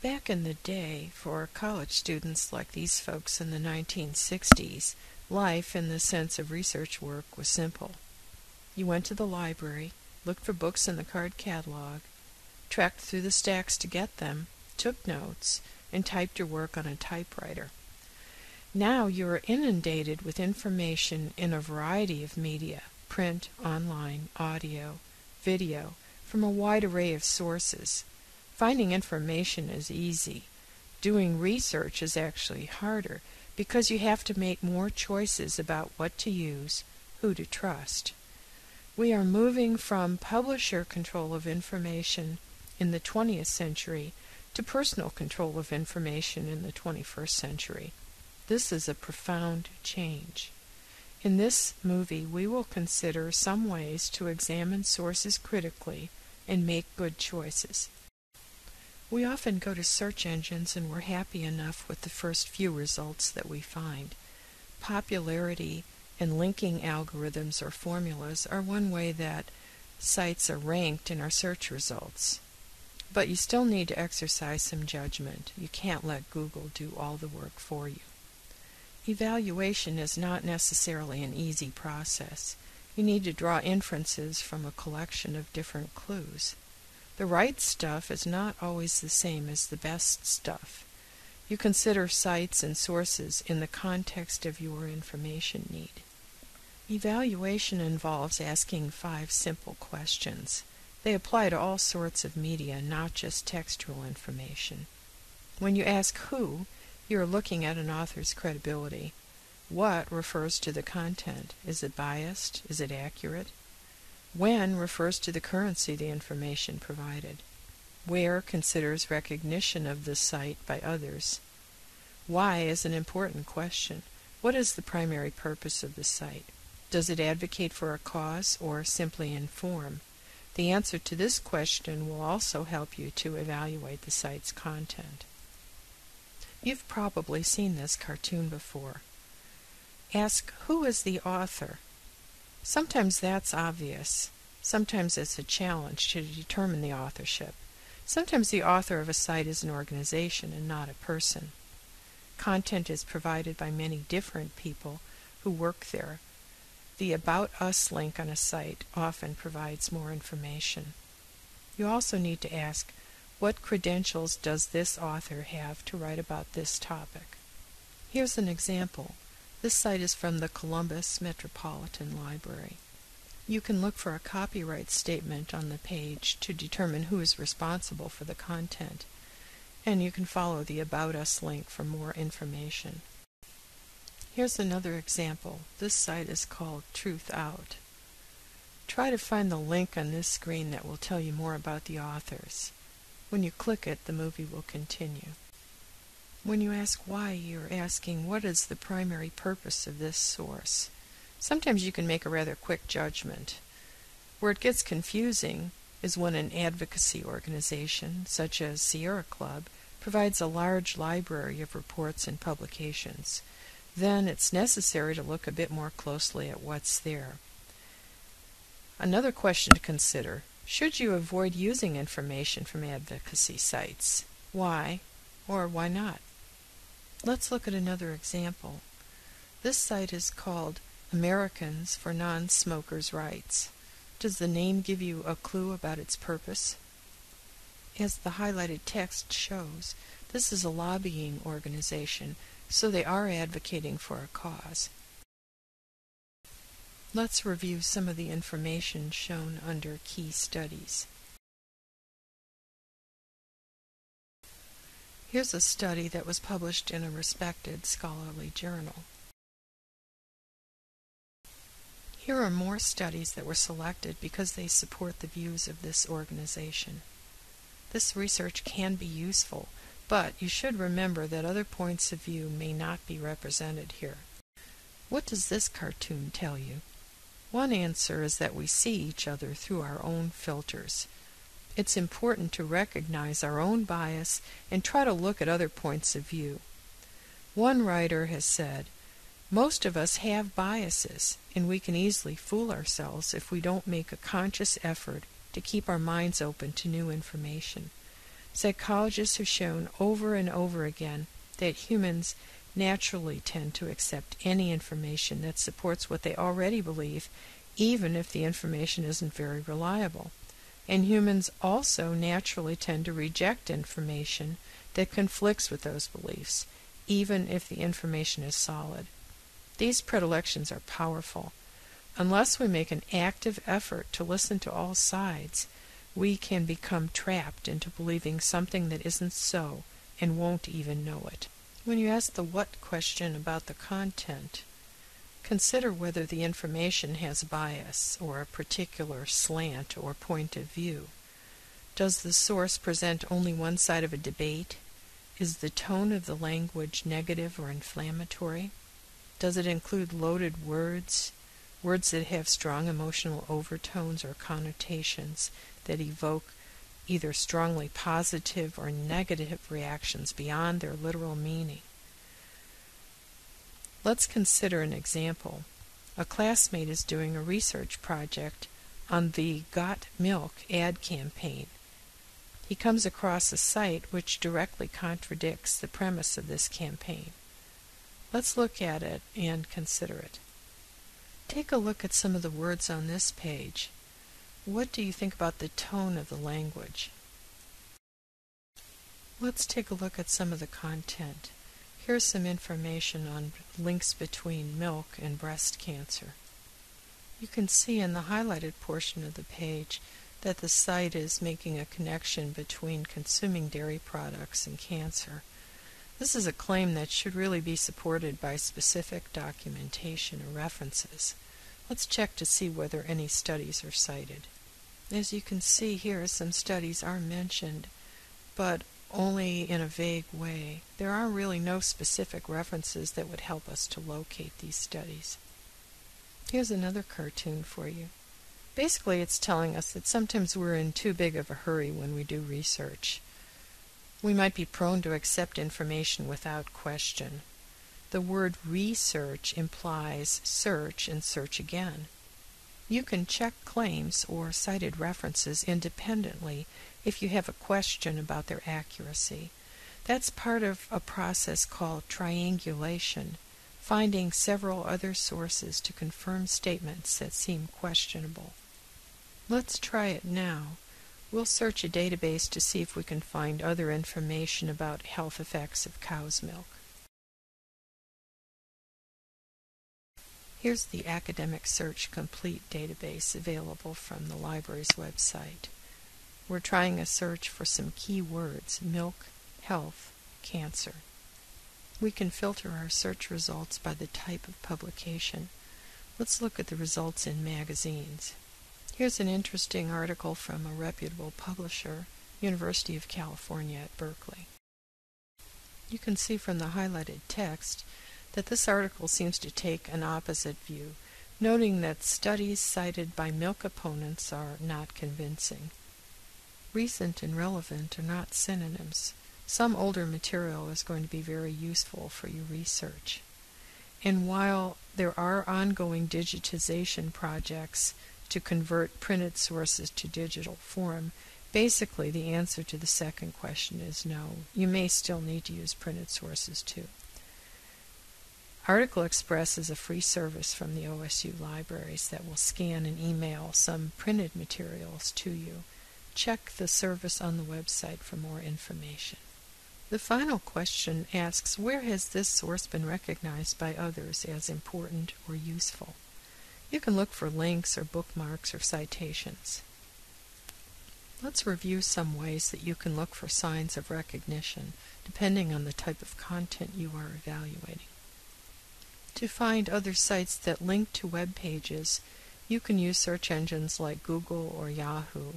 Back in the day, for college students like these folks in the 1960s, life in the sense of research work was simple. You went to the library, looked for books in the card catalog, tracked through the stacks to get them, took notes, and typed your work on a typewriter. Now you are inundated with information in a variety of media, print, online, audio, video, from a wide array of sources. Finding information is easy. Doing research is actually harder because you have to make more choices about what to use, who to trust. We are moving from publisher control of information in the 20th century to personal control of information in the 21st century. This is a profound change. In this movie, we will consider some ways to examine sources critically and make good choices. We often go to search engines and we're happy enough with the first few results that we find. Popularity and linking algorithms or formulas are one way that sites are ranked in our search results. But you still need to exercise some judgment. You can't let Google do all the work for you. Evaluation is not necessarily an easy process. You need to draw inferences from a collection of different clues. The right stuff is not always the same as the best stuff. You consider sites and sources in the context of your information need. Evaluation involves asking 5 simple questions. They apply to all sorts of media, not just textual information. When you ask who, you are looking at an author's credibility. What refers to the content. Is it biased? Is it accurate? When refers to the currency of the information provided. Where considers recognition of the site by others. Why is an important question. What is the primary purpose of the site? Does it advocate for a cause or simply inform? The answer to this question will also help you to evaluate the site's content. You've probably seen this cartoon before. Ask, who is the author? Sometimes that's obvious. Sometimes it's a challenge to determine the authorship. Sometimes the author of a site is an organization and not a person. Content is provided by many different people who work there. The About Us link on a site often provides more information. You also need to ask, what credentials does this author have to write about this topic? Here's an example. This site is from the Columbus Metropolitan Library. You can look for a copyright statement on the page to determine who is responsible for the content, and you can follow the About Us link for more information. Here's another example. This site is called Truth Out. Try to find the link on this screen that will tell you more about the authors. When you click it, the movie will continue. When you ask why, you're asking what is the primary purpose of this source. Sometimes you can make a rather quick judgment. Where it gets confusing is when an advocacy organization, such as Sierra Club, provides a large library of reports and publications. Then it's necessary to look a bit more closely at what's there. Another question to consider. Should you avoid using information from advocacy sites? Why or why not? Let's look at another example. This site is called Americans for Non-Smokers' Rights. Does the name give you a clue about its purpose? As the highlighted text shows, this is a lobbying organization, so they are advocating for a cause. Let's review some of the information shown under Key Studies. Here's a study that was published in a respected scholarly journal. Here are more studies that were selected because they support the views of this organization. This research can be useful, but you should remember that other points of view may not be represented here. What does this cartoon tell you? One answer is that we see each other through our own filters. It's important to recognize our own bias and try to look at other points of view. One writer has said, most of us have biases, and we can easily fool ourselves if we don't make a conscious effort to keep our minds open to new information. Psychologists have shown over and over again that humans naturally tend to accept any information that supports what they already believe, even if the information isn't very reliable. And humans also naturally tend to reject information that conflicts with those beliefs, even if the information is solid. These predilections are powerful. Unless we make an active effort to listen to all sides, we can become trapped into believing something that isn't so and won't even know it. When you ask the what question about the content, consider whether the information has bias or a particular slant or point of view. Does the source present only one side of a debate? Is the tone of the language negative or inflammatory? Does it include loaded words that have strong emotional overtones or connotations that evoke either strongly positive or negative reactions beyond their literal meaning? Let's consider an example. A classmate is doing a research project on the Got Milk ad campaign. He comes across a site which directly contradicts the premise of this campaign. Let's look at it and consider it. Take a look at some of the words on this page. What do you think about the tone of the language? Let's take a look at some of the content. Here's some information on links between milk and breast cancer. You can see in the highlighted portion of the page that the site is making a connection between consuming dairy products and cancer. This is a claim that should really be supported by specific documentation or references. Let's check to see whether any studies are cited. As you can see here, some studies are mentioned, but only in a vague way. There are really no specific references that would help us to locate these studies. Here's another cartoon for you. Basically, it's telling us that sometimes we're in too big of a hurry when we do research. We might be prone to accept information without question. The word research implies search and search again. You can check claims or cited references independently if you have a question about their accuracy. That's part of a process called triangulation, finding several other sources to confirm statements that seem questionable. Let's try it now. We'll search a database to see if we can find other information about health effects of cow's milk. Here's the Academic Search Complete database available from the library's website. We're trying a search for some keywords: milk, health, cancer. We can filter our search results by the type of publication. Let's look at the results in magazines. Here's an interesting article from a reputable publisher, University of California at Berkeley. You can see from the highlighted text that this article seems to take an opposite view, noting that studies cited by milk opponents are not convincing. Recent and relevant are not synonyms. Some older material is going to be very useful for your research. And while there are ongoing digitization projects to convert printed sources to digital form, basically the answer to the second question is no. You may still need to use printed sources too. Article Express is a free service from the OSU libraries that will scan and email some printed materials to you. Check the service on the website for more information. The final question asks, where has this source been recognized by others as important or useful? You can look for links or bookmarks or citations. Let's review some ways that you can look for signs of recognition, depending on the type of content you are evaluating. To find other sites that link to web pages, you can use search engines like Google or Yahoo.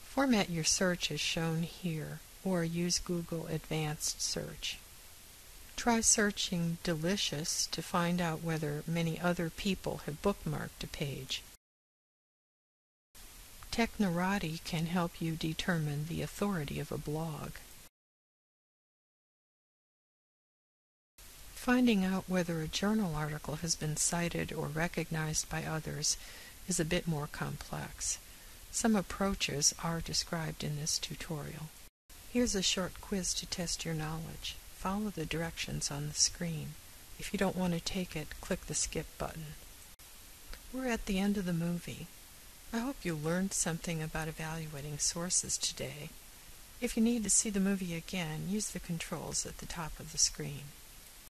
Format your search as shown here, or use Google Advanced Search. Try searching delicious to find out whether many other people have bookmarked a page. Technorati can help you determine the authority of a blog. Finding out whether a journal article has been cited or recognized by others is a bit more complex. Some approaches are described in this tutorial. Here's a short quiz to test your knowledge. Follow the directions on the screen. If you don't want to take it, click the skip button. We're at the end of the movie. I hope you learned something about evaluating sources today. If you need to see the movie again, use the controls at the top of the screen.